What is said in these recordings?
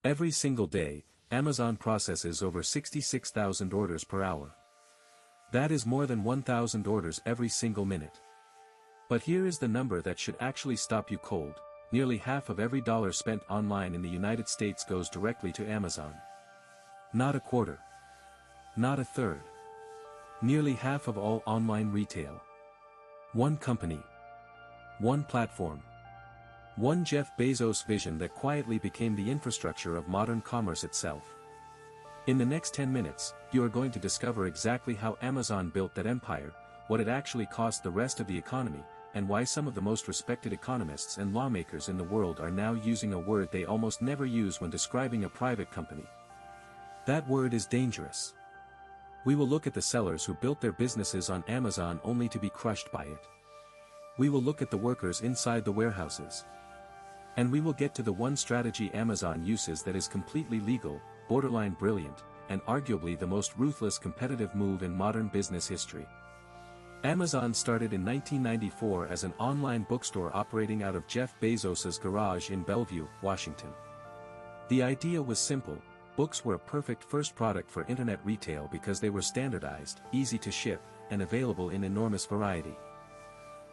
Every single day, Amazon processes over 66,000 orders per hour. That is more than 1,000 orders every single minute. But here is the number that should actually stop you cold: nearly half of every dollar spent online in the United States goes directly to Amazon. Not a quarter. Not a third. Nearly half of all online retail. One company. One platform. One Jeff Bezos vision that quietly became the infrastructure of modern commerce itself. In the next 10 minutes, you are going to discover exactly how Amazon built that empire, what it actually cost the rest of the economy, and why some of the most respected economists and lawmakers in the world are now using a word they almost never use when describing a private company. That word is dangerous. We will look at the sellers who built their businesses on Amazon only to be crushed by it. We will look at the workers inside the warehouses. And we will get to the one strategy Amazon uses that is completely legal, borderline brilliant, and arguably the most ruthless competitive move in modern business history. Amazon started in 1994 as an online bookstore operating out of Jeff Bezos's garage in Bellevue, Washington. The idea was simple: books were a perfect first product for internet retail because they were standardized, easy to ship, and available in enormous variety.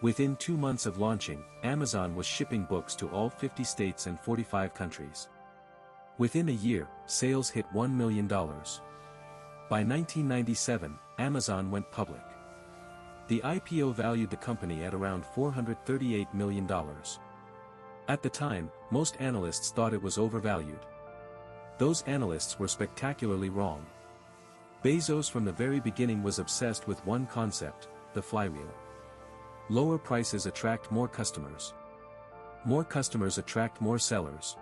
Within 2 months of launching, Amazon was shipping books to all 50 states and 45 countries. Within a year, sales hit $1 million. By 1997, Amazon went public. The IPO valued the company at around $438 million. At the time, most analysts thought it was overvalued. Those analysts were spectacularly wrong. Bezos from the very beginning was obsessed with one concept: the flywheel. Lower prices attract more customers. More customers attract more sellers.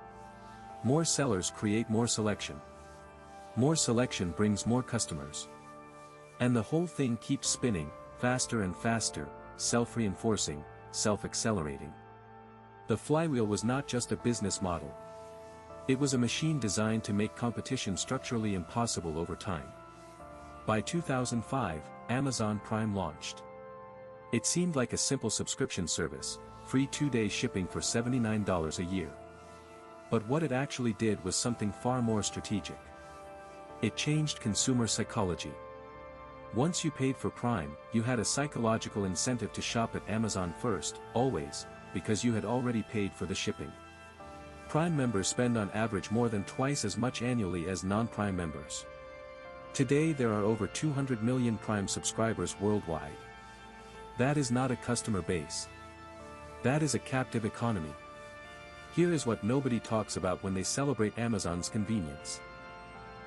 More sellers create more selection. More selection brings more customers. And the whole thing keeps spinning, faster and faster, self-reinforcing, self-accelerating. The flywheel was not just a business model. It was a machine designed to make competition structurally impossible over time. By 2005, Amazon Prime launched. It seemed like a simple subscription service, free 2-day shipping for $79 a year. But what it actually did was something far more strategic. It changed consumer psychology. Once you paid for Prime, you had a psychological incentive to shop at Amazon first, always, because you had already paid for the shipping. Prime members spend on average more than twice as much annually as non-Prime members. Today there are over 200 million Prime subscribers worldwide. That is not a customer base. That is a captive economy. Here is what nobody talks about when they celebrate Amazon's convenience.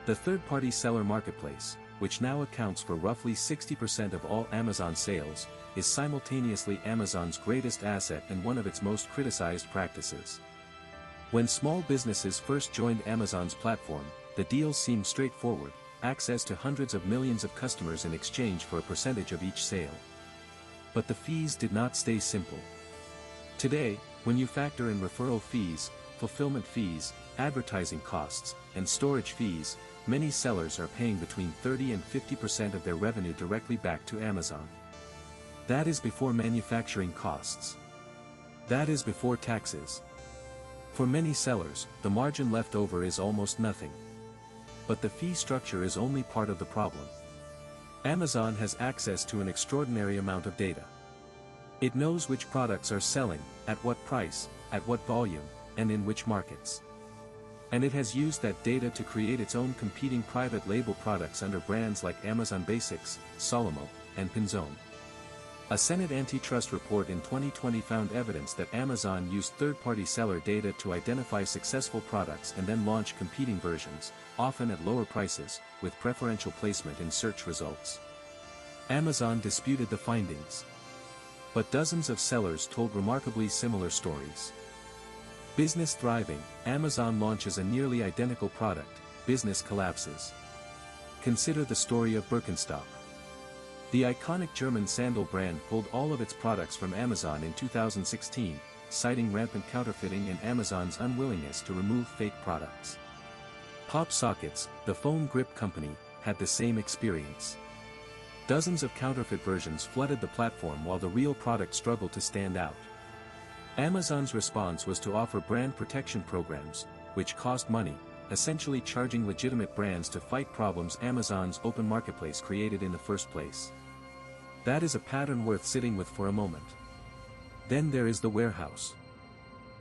The third-party seller marketplace, which now accounts for roughly 60% of all Amazon sales, is simultaneously Amazon's greatest asset and one of its most criticized practices. When small businesses first joined Amazon's platform, the deals seemed straightforward: access to hundreds of millions of customers in exchange for a percentage of each sale. But the fees did not stay simple. Today, when you factor in referral fees, fulfillment fees, advertising costs, and storage fees, many sellers are paying between 30 and 50% of their revenue directly back to Amazon. That is before manufacturing costs. That is before taxes. For many sellers, the margin left over is almost nothing. But the fee structure is only part of the problem. Amazon has access to an extraordinary amount of data. It knows which products are selling, at what price, at what volume, and in which markets. And it has used that data to create its own competing private label products under brands like Amazon Basics, Solomo, and Pinzone. A Senate antitrust report in 2020 found evidence that Amazon used third-party seller data to identify successful products and then launch competing versions, often at lower prices, with preferential placement in search results. Amazon disputed the findings. But dozens of sellers told remarkably similar stories. Business thriving, Amazon launches a nearly identical product, business collapses. Consider the story of Birkenstock. The iconic German sandal brand pulled all of its products from Amazon in 2016, citing rampant counterfeiting and Amazon's unwillingness to remove fake products. Pop Sockets, the phone grip company, had the same experience. Dozens of counterfeit versions flooded the platform while the real product struggled to stand out. Amazon's response was to offer brand protection programs, which cost money, essentially charging legitimate brands to fight problems Amazon's open marketplace created in the first place. That is a pattern worth sitting with for a moment. Then there is the warehouse.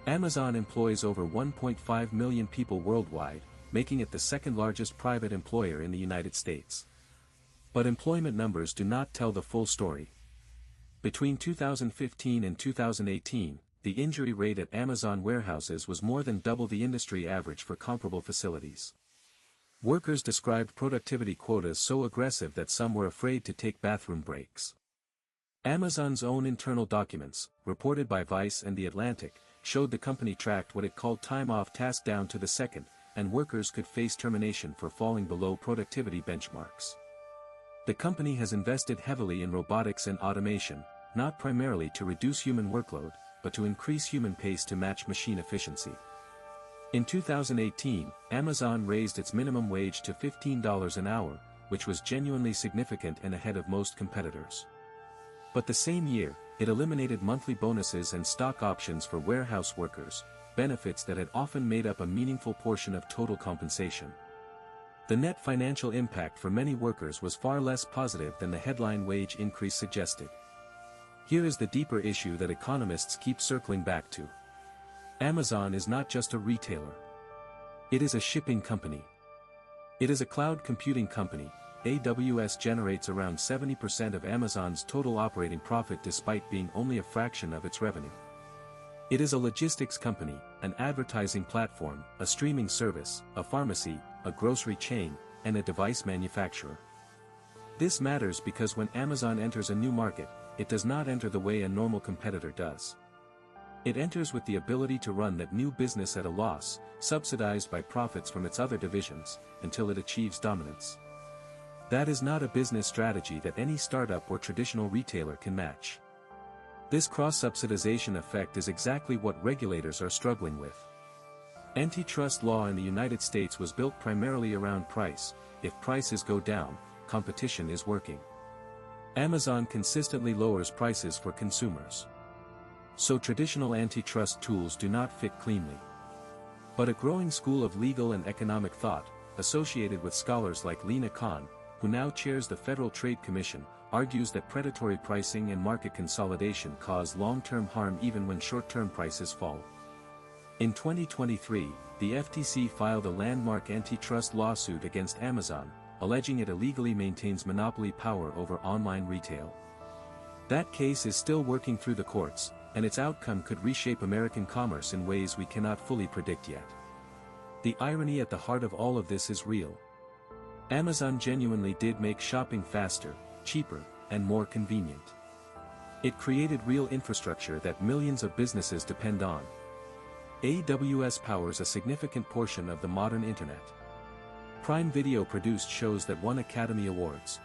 Amazon employs over 1.5 million people worldwide, making it the second largest private employer in the United States. But employment numbers do not tell the full story. Between 2015 and 2018, the injury rate at Amazon warehouses was more than double the industry average for comparable facilities. Workers described productivity quotas so aggressive that some were afraid to take bathroom breaks. Amazon's own internal documents, reported by Vice and The Atlantic, showed the company tracked what it called time off task down to the second, and workers could face termination for falling below productivity benchmarks. The company has invested heavily in robotics and automation, not primarily to reduce human workload, but to increase human pace to match machine efficiency. In 2018, Amazon raised its minimum wage to $15 an hour, which was genuinely significant and ahead of most competitors. But the same year, it eliminated monthly bonuses and stock options for warehouse workers, benefits that had often made up a meaningful portion of total compensation. The net financial impact for many workers was far less positive than the headline wage increase suggested. Here is the deeper issue that economists keep circling back to. Amazon is not just a retailer. It is a shipping company. It is a cloud computing company. AWS generates around 70% of Amazon's total operating profit despite being only a fraction of its revenue. It is a logistics company, an advertising platform, a streaming service, a pharmacy, a grocery chain, and a device manufacturer. This matters because when Amazon enters a new market, it does not enter the way a normal competitor does. It enters with the ability to run that new business at a loss, subsidized by profits from its other divisions, until it achieves dominance. That is not a business strategy that any startup or traditional retailer can match. This cross-subsidization effect is exactly what regulators are struggling with. Antitrust law in the United States was built primarily around price. If prices go down, competition is working. Amazon consistently lowers prices for consumers. So traditional antitrust tools do not fit cleanly. But a growing school of legal and economic thought, associated with scholars like Lina Khan, who now chairs the Federal Trade Commission, argues that predatory pricing and market consolidation cause long-term harm even when short-term prices fall. In 2023, the FTC filed a landmark antitrust lawsuit against Amazon, alleging it illegally maintains monopoly power over online retail. That case is still working through the courts, and its outcome could reshape American commerce in ways we cannot fully predict yet. The irony at the heart of all of this is real. Amazon genuinely did make shopping faster, cheaper, and more convenient. It created real infrastructure that millions of businesses depend on. AWS powers a significant portion of the modern internet. Prime Video produced shows that won Academy Awards.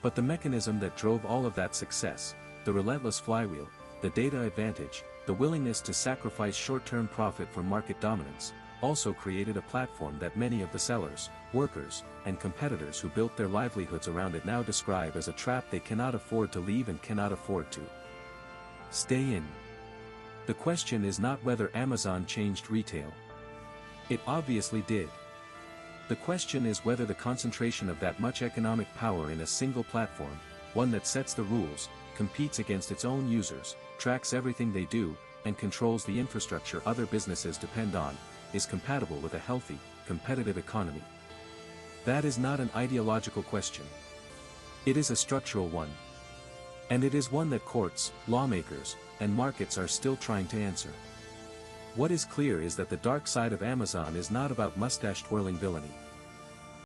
But the mechanism that drove all of that success, the relentless flywheel, the data advantage, the willingness to sacrifice short-term profit for market dominance, also created a platform that many of the sellers, workers, and competitors who built their livelihoods around it now describe as a trap they cannot afford to leave and cannot afford to stay in. The question is not whether Amazon changed retail. It obviously did. The question is whether the concentration of that much economic power in a single platform, one that sets the rules, competes against its own users, tracks everything they do, and controls the infrastructure other businesses depend on, is compatible with a healthy, competitive economy. That is not an ideological question. It is a structural one. And it is one that courts, lawmakers, and markets are still trying to answer. What is clear is that the dark side of Amazon is not about mustache-twirling villainy.